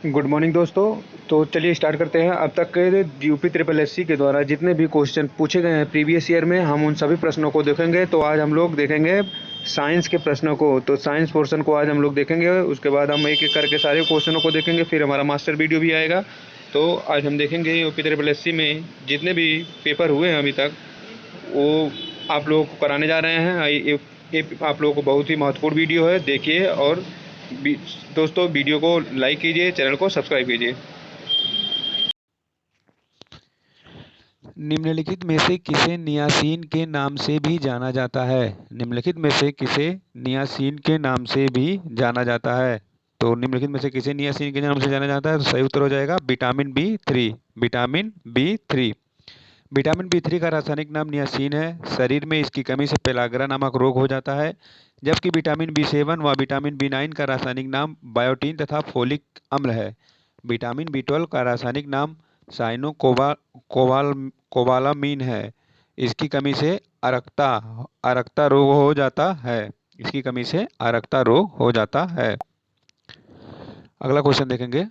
Good morning दोस्तों। तो चलिए स्टार्ट करते हैं। अब तक के यूपी ट्रिपल एससी के द्वारा जितने भी क्वेश्चन पूछे गए हैं प्रीवियस ईयर में, हम उन सभी प्रश्नों को देखेंगे। तो आज हम लोग देखेंगे साइंस के प्रश्नों को। तो साइंस पोर्शन को आज हम लोग देखेंगे, उसके बाद हम एक एक करके सारे क्वेश्चनों को देखेंगे, फिर हमारा मास्टर वीडियो भी आएगा। तो आज हम देखेंगे यूपी ट्रिपल एससी में जितने भी पेपर हुए हैं अभी तक, वो आप लोगों को कराने जा रहे हैं। ये आप लोगों को बहुत ही महत्वपूर्ण वीडियो है, देखिए। और दोस्तों वीडियो को लाइक कीजिए, चैनल को सब्सक्राइब कीजिए। निम्नलिखित में से किसे नियासीन के नाम से भी जाना जाता है? निम्नलिखित में से किसे नियासीन के नाम से भी जाना जाता है? तो निम्नलिखित में से किसे नियासीन के नाम से जाना जाता है? तो सही उत्तर हो जाएगा vitamin B3। Vitamin B3। Vitamin B3 का रासायनिक नाम नियासीन है। शरीर में इसकी कमी से पेलाग्रा नामक रोग हो जाता है, जबकि विटामिन B7 व विटामिन B9 का रासायनिक नाम बायोटीन तथा फोलिक अम्ल है। विटामिन B12 का रासायनिक नाम साइनो कोबालामीन है। इसकी कमी से अरक्ता अरक्ता रोग हो जाता है। इसकी कमी से अरक्ता रोग हो जाता है। अगला क्वेश्चन देखेंगे।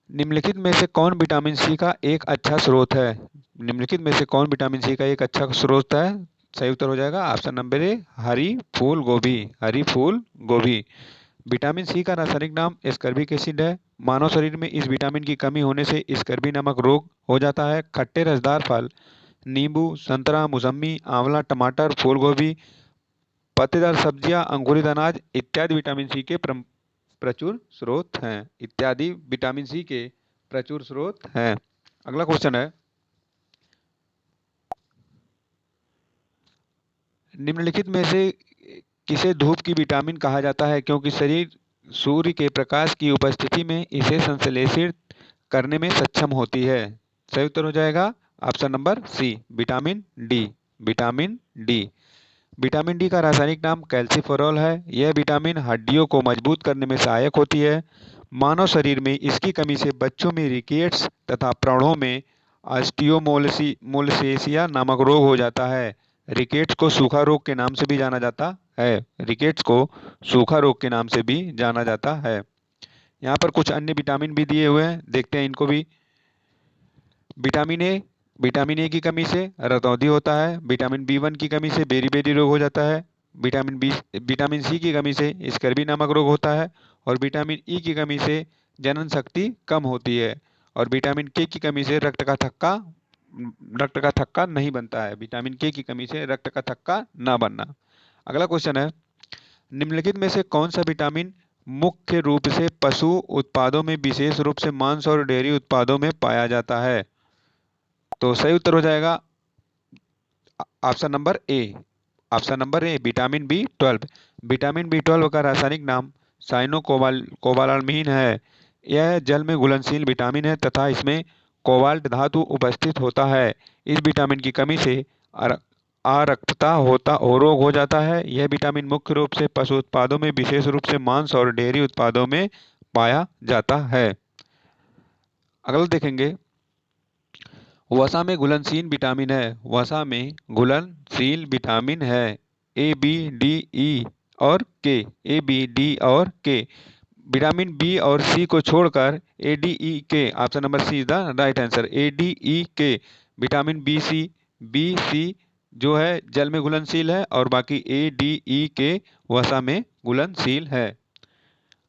निम्नलिखित में से कौन विटामिन सी का एक अच्छा स्रोत है? निम्नलिखित में से कौन विटामिन सी का एक अच्छा स्रोत है? सही उत्तर हो जाएगा ऑप्शन नंबर ए, हरी फूल गोभी। हरी फूल गोभी। विटामिन सी का रासायनिक नाम एस्कर्बिक एसिड है। मानव शरीर में इस विटामिन की कमी होने से स्कर्वी नामक रोग हो जाता है। खट्टे रसदार फल, नींबू, संतरा, मौसम्मी, आंवला, टमाटर, फूल गोभी, पत्तेदार सब्जियां, अंकुरित अनाज इत्यादि विटामिन सी के प्रचुर स्रोत हैं। इत्यादि विटामिन सी के प्रचुर स्रोत हैं। अगला क्वेश्चन है। निम्नलिखित में से किसे धूप की विटामिन कहा जाता है, क्योंकि शरीर सूर्य के प्रकाश की उपस्थिति में इसे संश्लेषित करने में सक्षम होती है? सही उत्तर हो जाएगा option number C, vitamin D. Vitamin D. Vitamin D का रासायनिक नाम कैल्सीफेरॉल है। यह विटामिन हड्डियों को मजबूत करने में सहायक होती है। मानव शरीर में इसकी कमी से बच्चों में रिकेट्स तथा प्रौढ़ों में ऑस्टियोमोलेसेसिया नामक रोग हो जाता है। रिकेट्स को सूखा रोग के नाम से भी जाना जाता है। रिकेट्स को सूखा रोग के नाम से भी जाना जाता है। यहाँ पर कुछ अन्य विटामिन भी दिए हुए हैं, देखते हैं इनको भी। Vitamin A. विटामिन ए की कमी से रतौंधी होता है। विटामिन B1 की कमी से बेरी रोग हो जाता है। विटामिन सी की कमी से स्कर्वी नामक रोग होता है। और विटामिन ई की कमी से जनन शक्ति कम होती है। और विटामिन के की कमी से रक्त का थक्का नहीं बनता है। विटामिन के की कमी से रक्त का थक्का ना बनना। अगला क्वेश्चन है। निम्नलिखित में से कौन सा विटामिन मुख्य रूप से पशु उत्पादों में, विशेष रूप से मांस और डेयरी उत्पादों में पाया जाता है? तो सही उत्तर हो जाएगा option number A. Option number A, vitamin B12। Vitamin B12 का रासायनिक नाम साइनो कोबालामीन है। यह जल में घुलनशील विटामिन है तथा इसमें कोबाल्ट धातु उपस्थित होता है। इस विटामिन की कमी से आरक्तता रोग हो जाता है। यह विटामिन मुख्य रूप से पशु उत्पादों में, विशेष रूप से मांस और डेयरी उत्पादों में पाया जाता है। अगला देखेंगे। वसा में घुलनशील विटामिन है। वसा में घुलनशील विटामिन है ए, बी, डी, ई और के। ए, बी, डी और के। विटामिन बी और सी को छोड़कर ए, D, E, K, option number C is the right answer. A, D, E, K. Vitamin B C जो है जल में घुलनशील है, और बाकी ए, डी, ई, के वसा में घुलनशील है।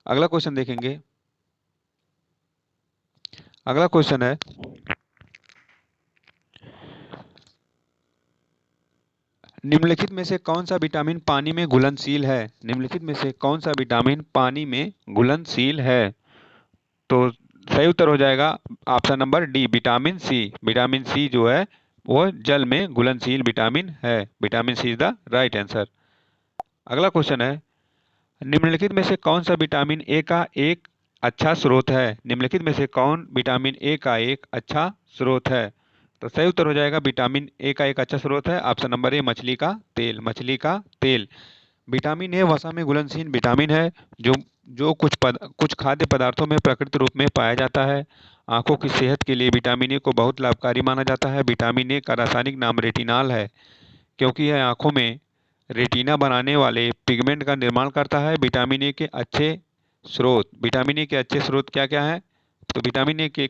अगला क्वेश्चन देखेंगे। अगला क्वेश्चन है। निम्नलिखित में से कौन सा विटामिन पानी में घुलनशील है? निम्नलिखित में से कौन सा विटामिन पानी में घुलनशील है? तो सही उत्तर हो जाएगा option number D, vitamin C. Vitamin C जो है वो जल में घुलनशील विटामिन है। Vitamin C is the right answer. अगला क्वेश्चन है। निम्नलिखित में से कौन सा विटामिन ए का एक अच्छा स्रोत है? निम्नलिखित में से कौन विटामिन ए का एक अच्छा स्रोत है? तो सही उत्तर हो जाएगा विटामिन ए का एक अच्छा स्रोत है ऑप्शन नंबर ए, मछली का तेल। मछली का तेल। विटामिन ए वसा में घुलनशील विटामिन है, जो जो कुछ खाद्य पदार्थों में प्राकृतिक रूप में पाया जाता है। आंखों की सेहत के लिए विटामिन ए को बहुत लाभकारी माना जाता है। विटामिन ए का रासायनिक नाम रेटिनॉल है, क्योंकि यह आंखों में रेटिना बनाने वाले पिगमेंट का निर्माण करता है। विटामिन ए के अच्छे स्रोत, विटामिन ए के अच्छे स्रोत क्या क्या हैं? तो विटामिन ए के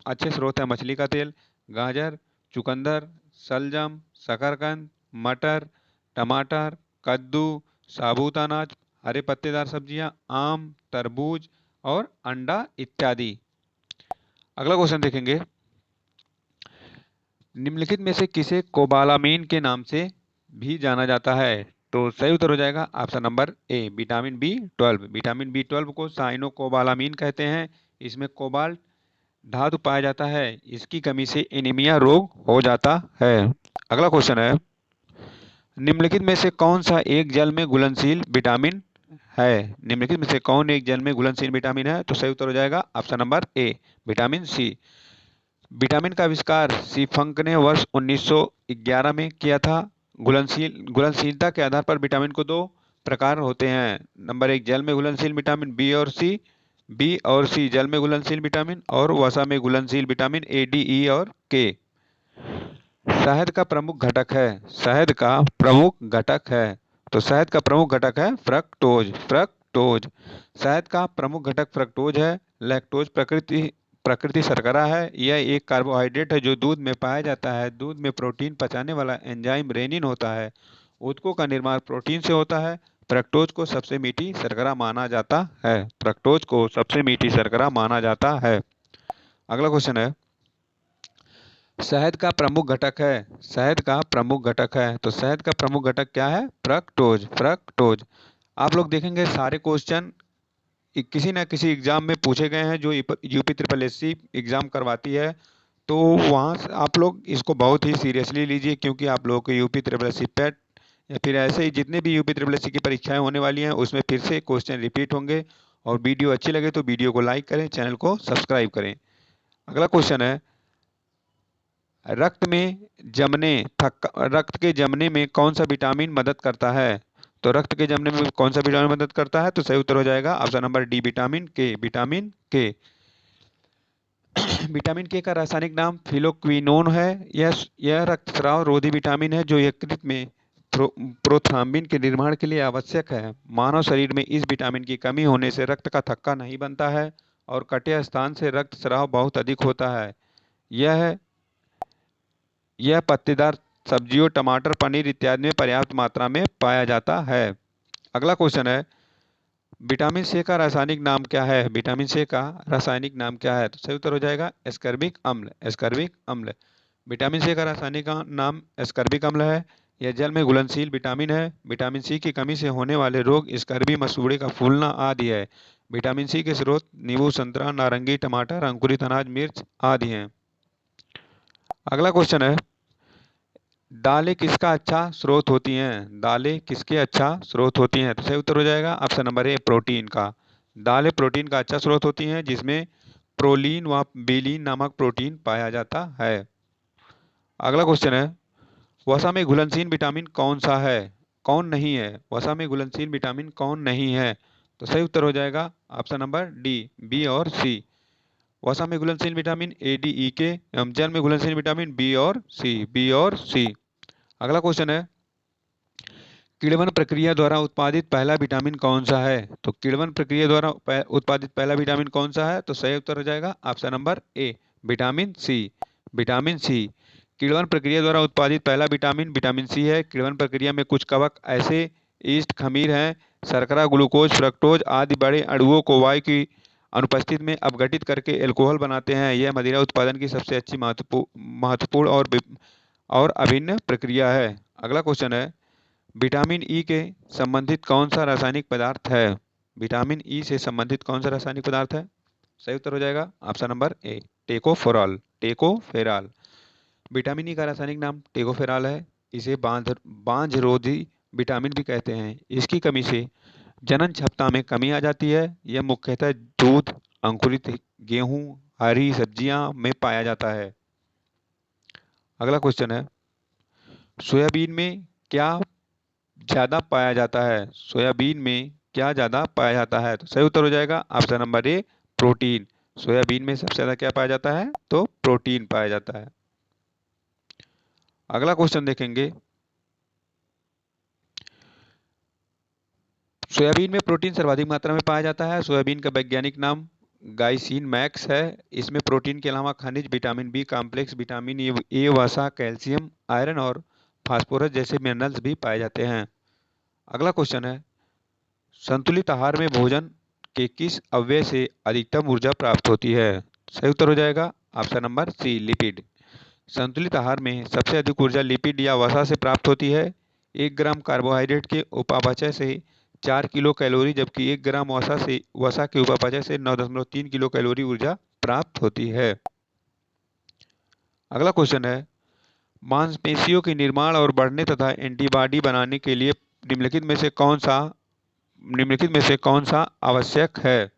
अच्छे स्रोत है मछली का तेल, गाजर, चुकंदर, शलजम, शकरकंद, मटर, टमाटर, कद्दू, साबुत अनाज, हरे पत्तेदार सब्जियां, आम, तरबूज और अंडा इत्यादि। अगला क्वेश्चन देखेंगे, निम्नलिखित में से किसे कोबालामीन के नाम से भी जाना जाता है? तो सही उत्तर हो जाएगा option number A, vitamin B 12। Vitamin B 12 को साइनोकोबालामीन कहते हैं। इसमें कोबाल्ट धातु पाया जाता है। इसकी कमी से एनीमिया रोग हो जाता है। अगला क्वेश्चन है, निम्नलिखित में से कौन सा एक जल में घुलनशील विटामिन है? निम्नलिखित में से कौन एक जल में घुलनशील विटामिन है? तो सही उत्तर हो जाएगा option number A, vitamin C. Vitamin का आविष्कार सीफंक ने वर्ष 1911 में किया था। घुलनशीलता के आधार पर विटामिन को दो प्रकार होते हैं। नंबर एक, जल में घुलनशील विटामिन बी और सी जल में घुलनशील विटामिन, और वसा में घुलनशील विटामिन ए, डी, ई और के। शहद का प्रमुख घटक है। शहद का प्रमुख घटक है। तो शहद का प्रमुख घटक है फ्रक्टोज। शहद का प्रमुख घटक फ्रक्टोज है। लैक्टोज प्रकृति शर्करा है। यह एक कार्बोहाइड्रेट है जो दूध में पाया जाता है। दूध में प्रोटीन पचाने वाला एंजाइम रेनिन होता है। ऊतकों का निर्माण प्रोटीन से होता है। फ्रक्टोज को सबसे मीठी शर्करा माना जाता है। फ्रक्टोज को सबसे मीठी शर्करा माना जाता है। अगला क्वेश्चन है, शहद का प्रमुख घटक है। शहद का प्रमुख घटक है। तो शहद का प्रमुख घटक क्या है? फ्रक्टोज। आप लोग देखेंगे सारे क्वेश्चन किसी ना किसी एग्जाम में पूछे गए हैं जो यूपी ट्रिपल एससी एग्जाम करवाती है। तो वहाँ से आप लोग इसको बहुत ही सीरियसली लीजिए, क्योंकि आप लोगों को यूपी ट्रिपल एससी पेट या फिर ऐसे ही जितने भी यूपी ट्रिपल एससी की परीक्षाएं होने वाली हैं उसमें फिर से क्वेश्चन रिपीट होंगे। और वीडियो अच्छी लगे तो वीडियो को लाइक करें, चैनल को सब्सक्राइब करें। अगला क्वेश्चन है, रक्त के जमने में कौन सा विटामिन मदद करता है? तो रक्त के जमने में कौन सा विटामिन मदद करता है? तो सही उत्तर हो जाएगा ऑप्शन नंबर डी, विटामिन के। विटामिन के का रासायनिक नाम फिलोक्विनोन है। यह रक्तस्राव रोधी विटामिन है जो यकृत में प्रोथ्राम्बिन के निर्माण के लिए आवश्यक है। मानव शरीर में इस विटामिन की कमी होने से रक्त का थक्का नहीं बनता है और कटे स्थान से रक्तस्राव बहुत अधिक होता है। यह पत्तेदार सब्जियों, टमाटर, पनीर इत्यादि में पर्याप्त मात्रा में पाया जाता है। अगला क्वेश्चन है, विटामिन सी का रासायनिक नाम क्या है? विटामिन सी का रासायनिक नाम क्या है? तो सही उत्तर हो जाएगा एस्कर्बिक अम्ल। विटामिन सी का रासायनिक नाम एस्कर्बिक अम्ल है। यह जल में घुलनशील विटामिन है। विटामिन सी की कमी से होने वाले रोग स्कर्वी, मसूड़े का फूलना आदि है। विटामिन सी के स्रोत नींबू, संतरा, नारंगी, टमाटर, अंकुरित अनाज, मिर्च आदि हैं। अगला क्वेश्चन है, दालें किसका अच्छा स्रोत होती हैं? दालें किसके अच्छा स्रोत होती हैं? तो सही उत्तर हो जाएगा ऑप्शन नंबर ए, प्रोटीन का। दालें प्रोटीन का अच्छा स्रोत होती हैं जिसमें प्रोलीन व बेलीन नामक प्रोटीन पाया जाता है। अगला क्वेश्चन है, वसा में घुलनशील विटामिन कौन सा है? कौन नहीं है? वसा में घुलनशील विटामिन कौन नहीं है? तो सही उत्तर हो जाएगा ऑप्शन नंबर डी, बी और सी। वसा में घुलनशील विटामिन ए, डी, ई के एवं जल में घुलनशील विटामिन बी और सी। अगला क्वेश्चन है, किण्वन प्रक्रिया द्वारा उत्पादित पहला विटामिन कौन सा है? तो किण्वन प्रक्रिया द्वारा उत्पादित पहला विटामिन कौन सा है? तो सही उत्तर हो जाएगा option number A, vitamin C. किण्वन प्रक्रिया द्वारा उत्पादित पहला विटामिन सी है। किण्वन प्रक्रिया में कुछ कवक ऐसे ईस्ट, खमीर हैं, शर्करा, ग्लूकोज, फ्रक्टोज आदि बड़े अणुओं को वायु की अनुपस्थिति में अपघटित करके एल्कोहल बनाते हैं। यह मदिरा उत्पादन की सबसे अच्छी महत्वपूर्ण और अभिन्न प्रक्रिया है। अगला क्वेश्चन है, विटामिन ई के संबंधित कौन सा रासायनिक पदार्थ है? विटामिन ई से संबंधित कौन सा रासायनिक पदार्थ है? सही उत्तर हो जाएगा ऑप्शन नंबर ए, टेकोफेरॉल। विटामिन ई का रासायनिक नाम टेकोफेरॉल है। इसे बांझरोधी विटामिन भी कहते हैं। इसकी कमी से जनन क्षमता में कमी आ जाती है। यह मुख्यतः दूध, अंकुरित गेहूं, हरी सब्जियां में पाया जाता है। अगला क्वेश्चन है, सोयाबीन में क्या ज्यादा पाया जाता है? सोयाबीन में क्या ज्यादा पाया जाता है? तो सही उत्तर हो जाएगा option number A, protein. Soybean में सबसे ज्यादा क्या पाया जाता है? तो प्रोटीन पाया जाता है। अगला क्वेश्चन देखेंगे, सोयाबीन में प्रोटीन सर्वाधिक मात्रा में पाया जाता है। सोयाबीन का वैज्ञानिक नाम गाइसिन मैक्स है। इसमें प्रोटीन के अलावा खनिज, vitamin B complex, vitamin A, वसा, कैल्शियम, आयरन और फास्फोरस जैसे मिनरल्स भी पाए जाते हैं। अगला क्वेश्चन है, संतुलित आहार में भोजन के किस अवयव से अधिकतम ऊर्जा प्राप्त होती है? सही उत्तर हो जाएगा ऑप्शन नंबर सी, लिपिड। संतुलित आहार में सबसे अधिक ऊर्जा लिपिड या वसा से प्राप्त होती है। 1 ग्राम कार्बोहाइड्रेट के उपापचय से 4 किलो कैलोरी, जबकि 1 ग्राम वसा के उपापचय से 9.3 किलो कैलोरी ऊर्जा प्राप्त होती है। अगला क्वेश्चन है, मांसपेशियों के निर्माण और बढ़ने तथा एंटीबॉडी बनाने के लिए निम्नलिखित में से कौन सा आवश्यक है?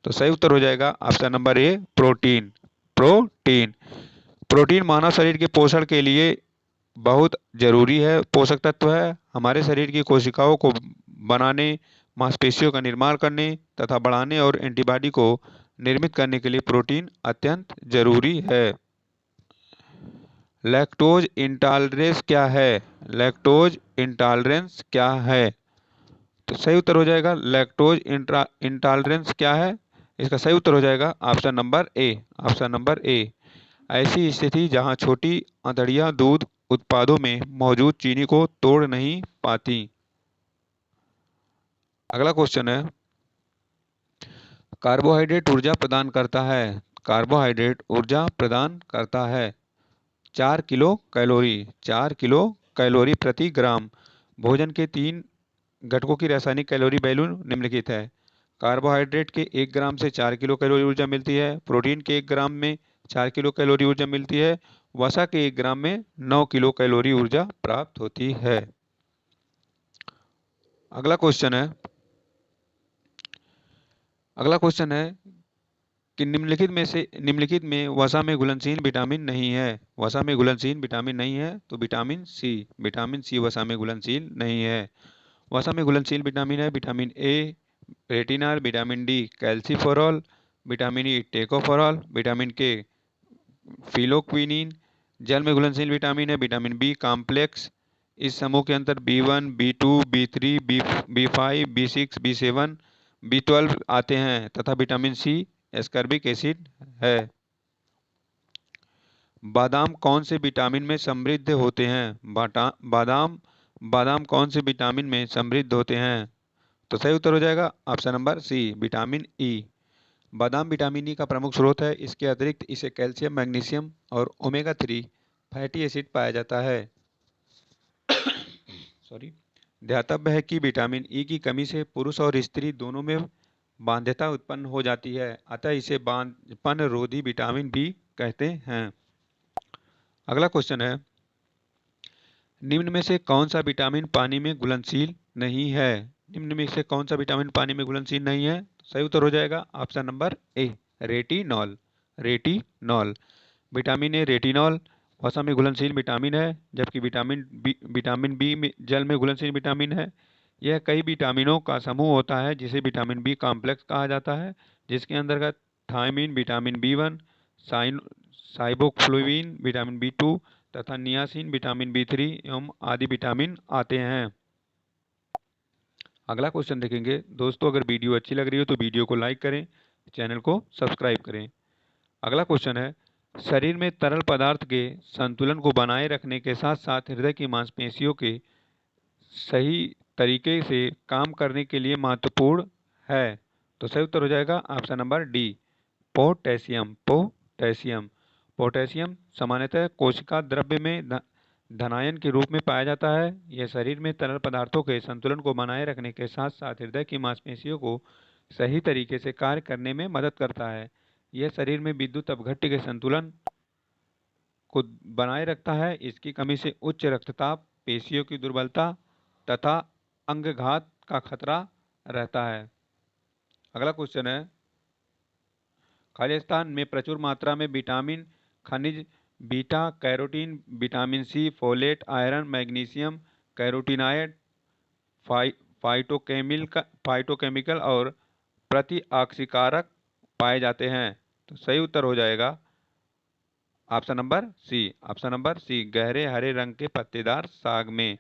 तो सही उत्तर हो जाएगा option number A, protein. Protein protein मानव शरीर के पोषण के लिए बहुत जरूरी है, पोषक तत्व है। हमारे शरीर की कोशिकाओं को बनाने, मांसपेशियों का निर्माण करने तथा बढ़ाने और एंटीबॉडी को निर्मित करने के लिए प्रोटीन अत्यंत जरूरी है। लैक्टोज इंटॉलरेंस क्या है? लैक्टोज इंटॉलरेंस क्या है? तो सही उत्तर हो जाएगा लैक्टोज इंटॉलरेंस क्या है? इसका सही उत्तर हो जाएगा ऑप्शन नंबर ए। ऑप्शन नंबर ए, ऐसी स्थिति जहां छोटी अंतड़ियां दूध उत्पादों में मौजूद चीनी को तोड़ नहीं पाती। अगला क्वेश्चन है, कार्बोहाइड्रेट ऊर्जा प्रदान करता है। कार्बोहाइड्रेट ऊर्जा प्रदान करता है 4 किलो कैलोरी। 4 किलो कैलोरी प्रति ग्राम। भोजन के 3 घटकों की रासायनिक कैलोरी वैल्यू निम्नलिखित है। कार्बोहाइड्रेट के 1 ग्राम से 4 किलो कैलोरी ऊर्जा मिलती है। प्रोटीन के 1 ग्राम में 4 किलो कैलोरी ऊर्जा मिलती है। वसा के 1 ग्राम में 9 किलो कैलोरी ऊर्जा प्राप्त होती है। अगला क्वेश्चन है कि निम्नलिखित में वसा में घुलनशील विटामिन नहीं है। वसा में घुलनशील विटामिन नहीं है तो विटामिन सी वसा में घुलनशील नहीं है। वसा में घुलनशील विटामिन है vitamin A, retinol, vitamin D, calciferol, vitamin E, tocopherol, vitamin के, फिलोक्विनिन। जल में घुलनशील विटामिन है विटामिन बी कॉम्प्लेक्स। इस समूह के अंदर B1, B2, B3, B5, B6, B7, B12 आते हैं तथा विटामिन सी एस्कॉर्बिक एसिड है। बादाम कौन से विटामिन में समृद्ध होते हैं? बादाम कौन से विटामिन में समृद्ध होते हैं? तो सही उत्तर हो जाएगा option number C, vitamin E. बादाम विटामिन ई का प्रमुख स्रोत है। इसके अतिरिक्त इसे कैल्शियम, मैग्नीशियम और ओमेगा 3 फैटी एसिड पाया जाता है। ध्यातव्य है कि विटामिन ई की कमी से पुरुष और स्त्री दोनों में बाध्यता उत्पन्न हो जाती है, अतः इसे बांझपन रोधी विटामिन भी कहते हैं। अगला क्वेश्चन है, निम्न में से कौन सा विटामिन पानी में घुलनशील नहीं है? निम्न में से कौन सा विटामिन पानी में घुलनशील नहीं है? सही उत्तर हो जाएगा option number A, retinol. Retinol vitamin A, retinol वसा में घुलनशील विटामिन है, जबकि विटामिन बी में जल में घुलनशील विटामिन है। यह कई विटामिनों का समूह होता है जिसे विटामिन बी कॉम्प्लेक्स कहा जाता है, जिसके अंतर्गत thymine, vitamin B1, साइबोफ्लुविन, vitamin B2 तथा नियासिन, विटामिन B3 एवं आदि विटामिन आते हैं। अगला क्वेश्चन देखेंगे दोस्तों। अगर वीडियो अच्छी लग रही हो तो वीडियो को लाइक करें, चैनल को सब्सक्राइब करें। अगला क्वेश्चन है, शरीर में तरल पदार्थ के संतुलन को बनाए रखने के साथ साथ हृदय की मांसपेशियों के सही तरीके से काम करने के लिए महत्वपूर्ण है। तो सही उत्तर हो जाएगा option number D, potassium. Potassium सामान्यतः कोशिका द्रव्य में धनायन के रूप में पाया जाता है। यह शरीर में तरल पदार्थों के संतुलन को बनाए रखने के साथ साथ हृदय की मांसपेशियों को सही तरीके से कार्य करने में मदद करता है। यह शरीर में विद्युत अपघट्य के संतुलन को बनाए रखता है। इसकी कमी से उच्च रक्तचाप, पेशियों की दुर्बलता तथा अंगघात का खतरा रहता है। अगला क्वेश्चन है, खाली स्थान में प्रचुर मात्रा में विटामिन, खनिज, beta carotene, vitamin C, folate, iron, magnesium, carotenoid, phytochemical और प्रतिऑक्सीकारक पाए जाते हैं। तो सही उत्तर हो जाएगा ऑप्शन नंबर सी। गहरे हरे रंग के पत्तेदार साग में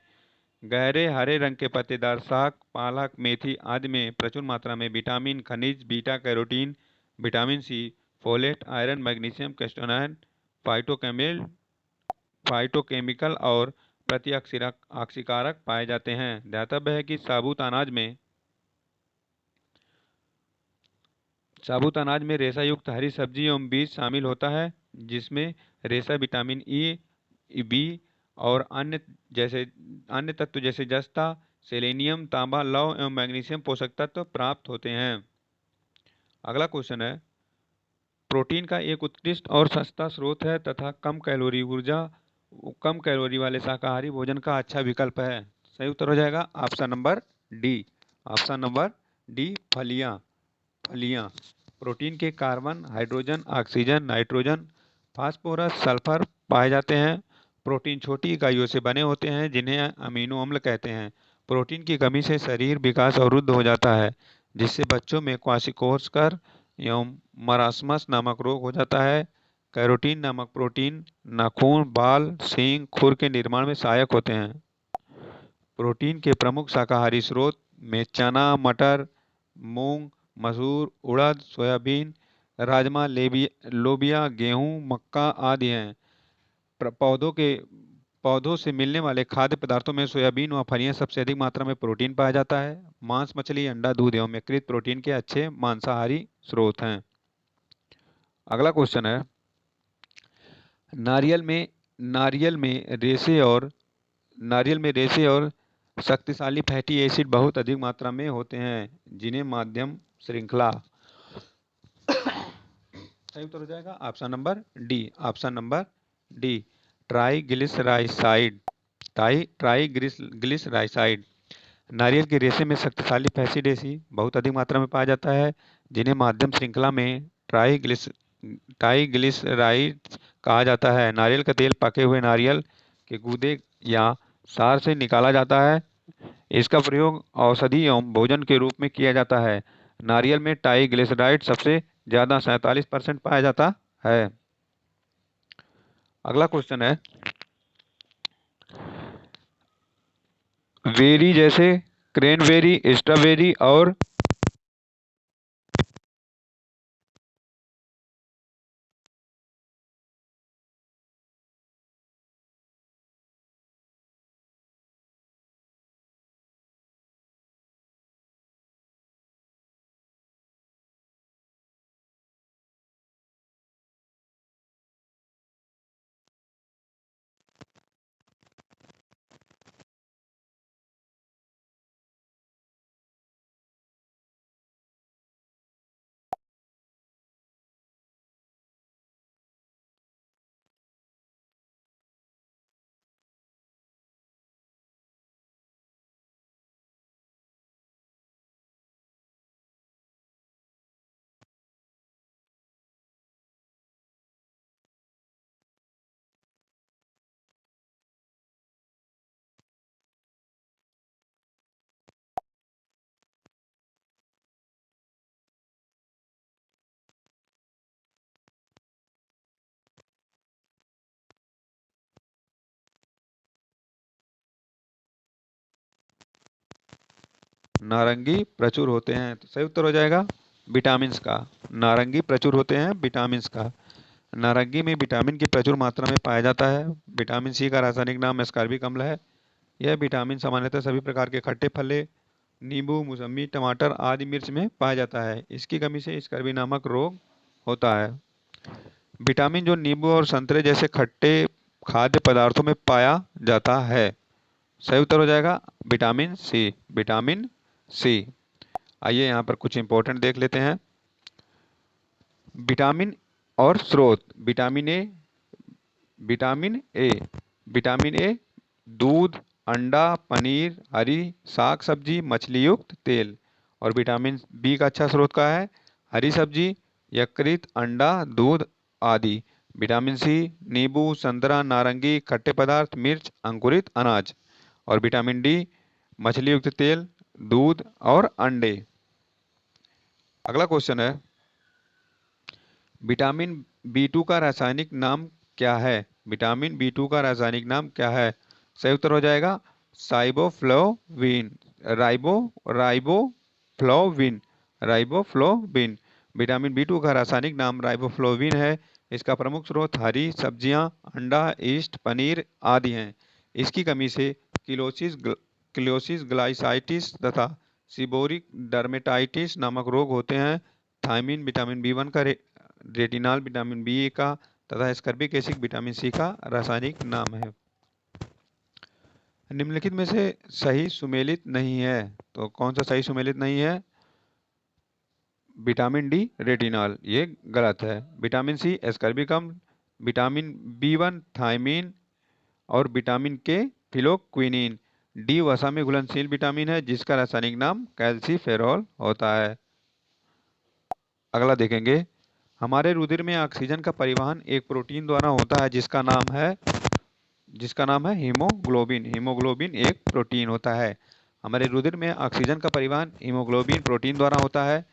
गहरे हरे रंग के पत्तेदार साग, पालक, मेथी आदि में प्रचुर मात्रा में विटामिन, खनिज, beta carotene, vitamin C, folate, iron, magnesium, कैस्टोनाइन, फाइटोकेमिकल और ऑक्सीकारक पाए जाते हैं। ध्यातव्य है कि साबुत अनाज में रेशा युक्त हरी सब्जी एवं बीज शामिल होता है, जिसमें रेशा विटामिन ई, बी और अन्य तत्व जैसे जस्ता, सेलेनियम, तांबा, लौह एवं मैग्नीशियम पोषक तत्व प्राप्त होते हैं। अगला क्वेश्चन है, प्रोटीन का एक उत्कृष्ट और सस्ता स्रोत है तथा कम कैलोरी वाले शाकाहारी भोजन का अच्छा विकल्प है। सही उत्तर हो जाएगा option number D. Option number D, फलियां। फलियां प्रोटीन के carbon, hydrogen, oxygen, nitrogen, phosphorus, sulphur पाए जाते हैं। प्रोटीन छोटी इकाइयों से बने होते हैं जिन्हें अमीनो अम्ल कहते हैं। प्रोटीन की कमी से शरीर विकास अवरुद्ध हो जाता है, जिससे बच्चों में क्वाशिकोर्स्कर एवं मरासमस नामक रोग हो जाता है। कैरोटीन नामक प्रोटीन नाखून, बाल, सींग, खुर के निर्माण में सहायक होते हैं। प्रोटीन के प्रमुख शाकाहारी स्रोत में चना, मटर, मूंग, मसूर, उड़द, सोयाबीन, राजमा, लोबिया, गेहूं, मक्का आदि हैं। पौधों से मिलने वाले खाद्य पदार्थों में सोयाबीन व फलियां सबसे अधिक मात्रा में प्रोटीन पाया जाता है। मांस, मछली, अंडा, दूध एवं यकृत प्रोटीन के अच्छे मांसाहारी स्रोत हैं। अगला क्वेश्चन है, नारियल में नारियल में रेशे और शक्तिशाली फैटी एसिड बहुत अधिक मात्रा में होते हैं, जिन्हें मध्यम श्रृंखला। सही उत्तर हो जाएगा option number D. Option number D, ट्राइग्लिसराइसाइड। नारियल के रेशे में शक्तिशाली फैटी एसिड बहुत अधिक मात्रा में पाया जाता है, जिन्हें माध्यम श्रृंखला में ट्राइग्लिसराइड्स कहा जाता है। नारियल का तेल पके हुए नारियल के गूदे या सार से निकाला जाता है। इसका प्रयोग औषधि एवं भोजन के रूप में किया जाता है। नारियल में ट्राइग्लिसराइड सबसे ज्यादा 47% पाया जाता है। अगला क्वेश्चन है, बेरी जैसे क्रैनबेरी, स्ट्रॉबेरी और नारंगी प्रचुर होते हैं। तो सही उत्तर हो जाएगा विटामिन का। नारंगी प्रचुर होते हैं विटामिन का। नारंगी में विटामिन की प्रचुर मात्रा में पाया जाता है। विटामिन सी का रासायनिक नाम एस्कॉर्बिक अम्ल है। यह विटामिन सामान्यतः सभी प्रकार के खट्टे फले, नींबू, मौसमी, टमाटर आदि मिर्च में पाया जाता है। इसकी कमी से स्कर्वी नामक रोग होता है। विटामिन जो नींबू और संतरे जैसे खट्टे खाद्य पदार्थों में पाया जाता है। सही उत्तर हो जाएगा विटामिन सी। विटामिन सी। आइए यहाँ पर कुछ इंपॉर्टेंट देख लेते हैं। विटामिन और स्रोत। विटामिन ए दूध, अंडा, पनीर, हरी साग सब्जी, मछली युक्त तेल। और विटामिन बी का अच्छा स्रोत का है हरी सब्जी, यकृत, अंडा, दूध आदि। विटामिन सी नींबू, संतरा, नारंगी, खट्टे पदार्थ, मिर्च, अंकुरित अनाज। और विटामिन डी मछली युक्त तेल, दूध और अंडे। अगला क्वेश्चन है, विटामिन बी2 का रासायनिक नाम क्या है? विटामिन बी2 का रासायनिक नाम क्या है? सही उत्तर हो जाएगा साइबोफ्लोविन, राइबोफ्लोविन। विटामिन बी 2 का रासायनिक नाम राइबोफ्लोविन है। इसका प्रमुख स्रोत हरी सब्जियां, अंडा, यीस्ट, पनीर आदि हैं। इसकी कमी से किलोसिस ग्लाइसाइटिस तथा सीबोरिक डर्मेटाइटिस नामक रोग होते हैं। थायमिन विटामिन बी 1 का, रेटिनॉल विटामिन बी का तथा एस्कर्बिक एसिड विटामिन सी का रासायनिक नाम है। निम्नलिखित में से सही सुमेलित नहीं है, तो कौन सा सही सुमेलित नहीं है? विटामिन डी रेटिनॉल, ये गलत है। विटामिन सी एस्कर्बिक अम्ल, विटामिन बी 1 थायमीन और विटामिन के फिलोक्विनिन। डी वसा में घुलनशील विटामिन है जिसका रासायनिक नाम कैल्सीफेरॉल होता है। अगला देखेंगे, हमारे रुधिर में ऑक्सीजन का परिवहन एक प्रोटीन द्वारा होता है जिसका नाम है हीमोग्लोबिन। हीमोग्लोबिन एक प्रोटीन होता है। हमारे रुधिर में ऑक्सीजन का परिवहन हीमोग्लोबिन प्रोटीन द्वारा होता है।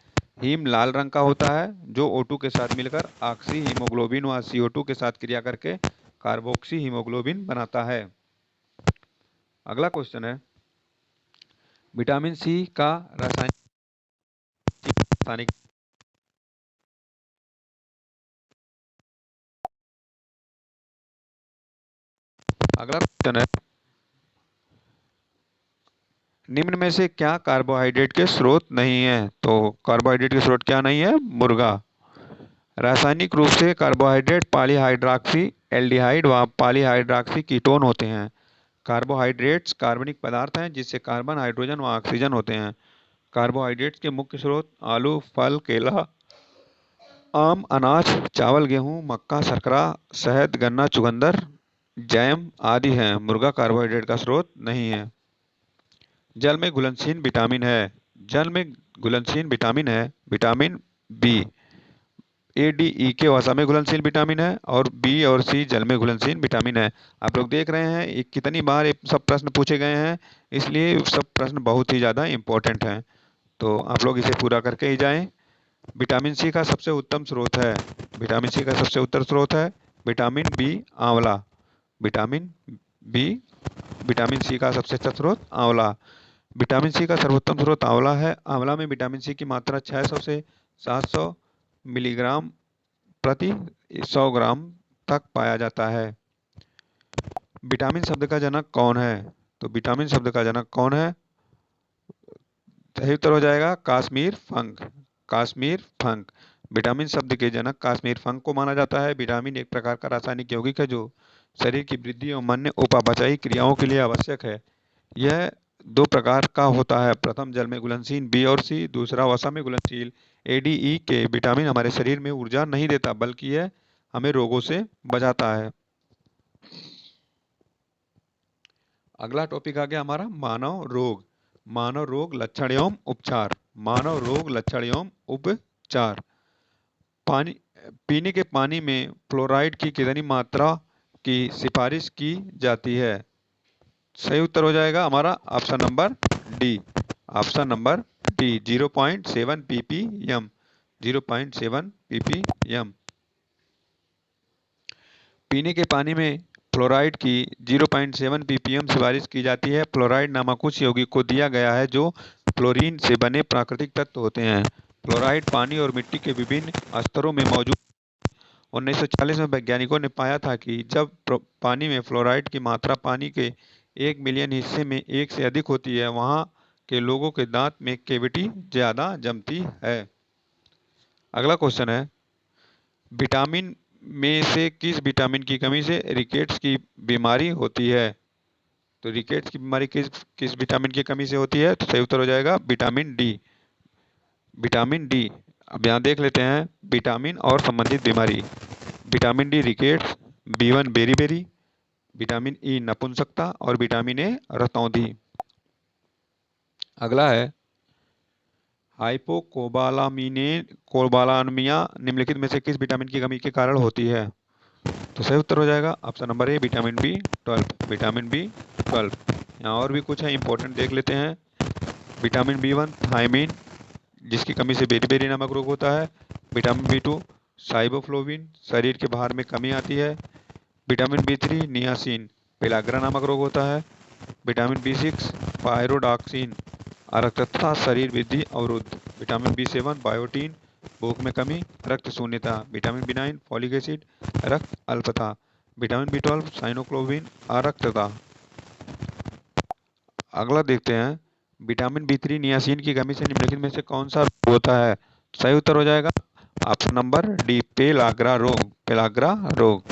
हीम लाल रंग का होता है जो O2 के साथ मिलकर ऑक्सी हीमोग्लोबिन व CO2 के साथ क्रिया करके कार्बोक्सी हीमोग्लोबिन बनाता है। अगला क्वेश्चन है, विटामिन सी का रासायनिक अगला क्वेश्चन है, निम्न में से क्या कार्बोहाइड्रेट के स्रोत नहीं है? तो कार्बोहाइड्रेट के स्रोत क्या नहीं है? मुर्गा। रासायनिक रूप से कार्बोहाइड्रेट पॉलीहाइड्रॉक्सी एल्डिहाइड व पॉलीहाइड्रॉक्सी कीटोन होते हैं। कार्बोहाइड्रेट्स कार्बनिक पदार्थ हैं जिससे कार्बन, हाइड्रोजन व ऑक्सीजन होते हैं। कार्बोहाइड्रेट्स के मुख्य स्रोत आलू, फल, केला, आम, अनाज, चावल, गेहूं, मक्का, शर्करा, शहद, गन्ना, चुकंदर, जैम आदि हैं। मुर्गा कार्बोहाइड्रेट का स्रोत नहीं है। जल में घुलनशील विटामिन है। जल में घुलनशील विटामिन है विटामिन बी। ए, डी, ई के वसा में घुलनशील विटामिन है और बी और सी जल में घुलनशील विटामिन है। आप लोग देख रहे हैं ये कितनी बार ये सब प्रश्न पूछे गए हैं, इसलिए सब प्रश्न बहुत ही ज़्यादा इम्पोर्टेंट हैं। तो आप लोग इसे पूरा करके ही जाएं। विटामिन सी का सबसे उत्तम स्रोत है, विटामिन सी का सबसे उत्तम स्रोत है विटामिन बी, आंवला। विटामिन बी, विटामिन सी का सबसे अच्छा स्रोत आंवला। विटामिन सी का सर्वोत्तम स्रोत आंवला है। आंवला में विटामिन सी की मात्रा 600 से 700 मिलीग्राम प्रति 100 ग्राम तक पाया जाता है। विटामिन शब्द का जनक कौन है? तो विटामिन शब्द का जनक कौन है? सही उत्तर हो जाएगा कश्मीर फंक। कश्मीर फंक। विटामिन शब्द के जनक कश्मीर फंक को माना जाता है। विटामिन एक प्रकार का रासायनिक यौगिक है जो शरीर की वृद्धि और अन्य उपापचयी क्रियाओं के लिए आवश्यक है। यह दो प्रकार का होता है, प्रथम जल में घुलनशील बी और सी, दूसरा वसा में घुलनशील ए, डी, ई के। विटामिन हमारे शरीर में ऊर्जा नहीं देता बल्कि यह हमें रोगों से बचाता है। अगला टॉपिक आ गया हमारा मानव रोग। मानव रोग लक्षण एवं उपचार। मानव रोग लक्षण एवं उपचार। पानी, पीने के पानी में फ्लोराइड की कितनी मात्रा की सिफारिश की जाती है? सही उत्तर हो जाएगा हमारा option number D. Option number D 0.7 ppm। 0.7 ppm। पीने के पानी में फ्लोराइड की 0.7 ppm सिफारिश की जाती है। फ्लोराइड नामक उस यौगिक को दिया गया है जो फ्लोरीन से बने प्राकृतिक तत्व होते हैं। फ्लोराइड पानी और मिट्टी के विभिन्न स्तरों में मौजूद। 1940 में वैज्ञानिकों ने पाया था कि जब पानी में फ्लोराइड की मात्रा पानी के 1 मिलियन हिस्से में 1 से अधिक होती है, वहाँ के लोगों के दांत में कैविटी ज़्यादा जमती है। अगला क्वेश्चन है, विटामिन में से किस विटामिन की कमी से रिकेट्स की बीमारी होती है? तो रिकेट्स की बीमारी किस विटामिन की कमी से होती है? तो सही उत्तर हो जाएगा विटामिन डी। Vitamin D. अब यहाँ देख लेते हैं विटामिन और संबंधित बीमारी। विटामिन डी रिकेट्स, B1 बेरी, विटामिन ई नपुंसकता और विटामिन ए रतौंधी। अगला है हाइपोकोबालामिया निम्नलिखित में से किस विटामिन की कमी के कारण होती है? तो सही उत्तर हो जाएगा option number A vitamin B12। Vitamin B12। यहाँ और भी कुछ है इंपॉर्टेंट, देख लेते हैं। विटामिन B1 थायमीन जिसकी कमी से बेरी नामक रोग होता है। विटामिन B2 साइबोफ्लोविन शरीर के बाहर में कमी आती है। विटामिन B3 नियासिन पेलाग्रा नामक रोग होता है। विटामिन B6 पायरोडॉक्सिन अरक्तता शरीर वृद्धि अवरुद्ध। विटामिन B7 बायोटीन भूख में कमी रक्त शून्यता। विटामिन B9 फॉलिक एसिड रक्त अल्पता। Vitamin B12 साइनोक्लोबिन अरक्तता। अगला देखते हैं, विटामिन B3 नियासिन की कमी से निम्नलिखित में से कौन सा रोग होता है? सही उत्तर हो जाएगा ऑप्शन नंबर डी, पेलाग्रा रोग। पेलाग्रा रोग।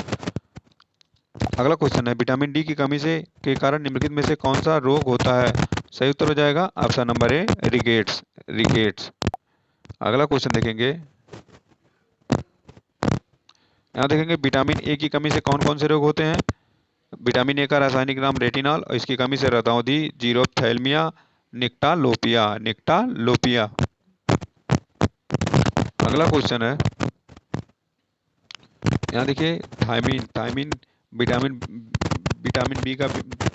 अगला क्वेश्चन है, विटामिन डी की कमी से के कारण निम्नलिखित में से कौन सा रोग होता है? सही उत्तर हो जाएगा ऑप्शन नंबर ए, रिकेट्स। रिकेट्स। अगला क्वेश्चन देखेंगे, यहाँ देखेंगे विटामिन ए की कमी से कौन कौन से रोग होते हैं? विटामिन ए का रासायनिक नाम रेटिनॉल और इसकी कमी से रतौंधी, जीरोप्थैल्मिया, निक्टालोपिया। निक्टालोपिया। अगला क्वेश्चन है, यहाँ देखिए thiamine. Thiamine vitamin vitamin B का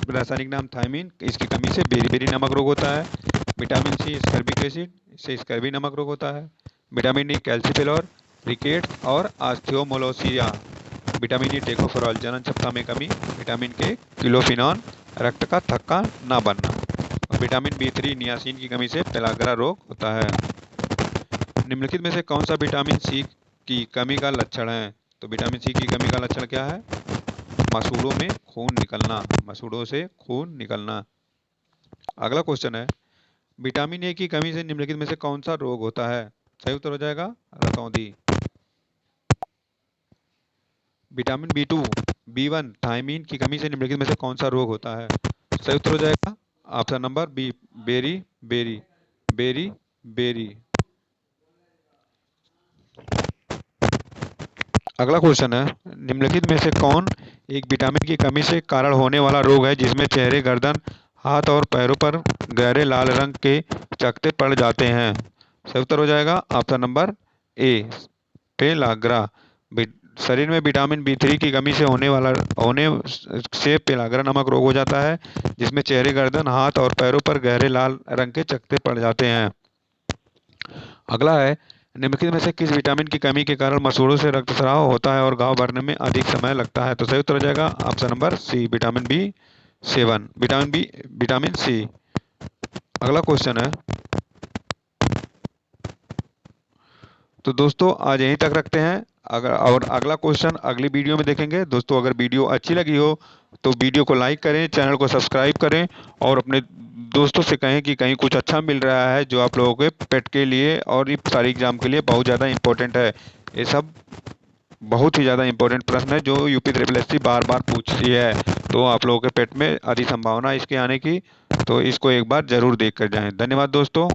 रासायनिक नाम थायमीन, इसकी कमी से बेरी नमक रोग होता है। विटामिन सी स्कर्बिक एसिड, इससे स्कर्बी नमक रोग होता है। विटामिन ई कैल्सिफेरॉल, रिकेट्स और ऑस्टियोमोलोसिया। विटामिन ई टेकोफेरॉल, जनन क्षमता में कमी। विटामिन के क्लोफिनॉन, रक्त का थक्का ना बनना। और विटामिन B3 नियासिन की कमी से पेलाग्रा रोग होता है। निम्नलिखित में से कौन सा विटामिन सी की कमी का लक्षण है? तो विटामिन सी की कमी का लक्षण क्या है? मसूड़ों में खून निकलना। मसूड़ों से खून निकलना। अगला क्वेश्चन है, विटामिन ए की कमी से निम्नलिखित में से कौन सा रोग होता है? सही उत्तर हो जाएगा रतौंधी। विटामिन B2 B1 थायमीन की कमी से निम्नलिखित में से कौन सा रोग होता है? सही उत्तर हो जाएगा option number B, berry berry. Berry berry. अगला क्वेश्चन है, निम्नलिखित में से कौन एक विटामिन की कमी से कारण होने वाला रोग है जिसमें चेहरे, गर्दन, हाथ और पैरों पर गहरे लाल रंग के चकत्ते पड़ जाते हैं? सही उत्तर हो जाएगा ऑप्शन नंबर ए, पेलाग्रा। शरीर में विटामिन B3 की कमी से होने से पेलाग्रा नामक रोग हो जाता है जिसमें चेहरे, गर्दन, हाथ और पैरों पर गहरे लाल रंग के चकत्ते पड़ जाते हैं। अगला है, निम्नलिखित में से किस विटामिन की कमी के कारण मसूड़ों से रक्तस्राव होता है और घाव भरने में अधिक समय लगता है? तो सही उत्तर हो जाएगा option number C, vitamin B7। Vitamin C. अगला क्वेश्चन है, तो दोस्तों आज यहीं तक रखते हैं। और अगला क्वेश्चन अगली वीडियो में देखेंगे। दोस्तों अगर वीडियो अच्छी लगी हो तो वीडियो को लाइक करें, चैनल को सब्सक्राइब करें और अपने दोस्तों से कहें कि कहीं कुछ अच्छा मिल रहा है जो आप लोगों के पेट के लिए और ये सारी एग्जाम के लिए बहुत ज़्यादा इंपॉर्टेंट है। ये सब बहुत ही ज़्यादा इंपॉर्टेंट प्रश्न है जो यूपी SSSC बार बार पूछती है। तो आप लोगों के पेट में अधिक संभावना इसके आने की, तो इसको एक बार ज़रूर देख कर जाएँ। धन्यवाद दोस्तों।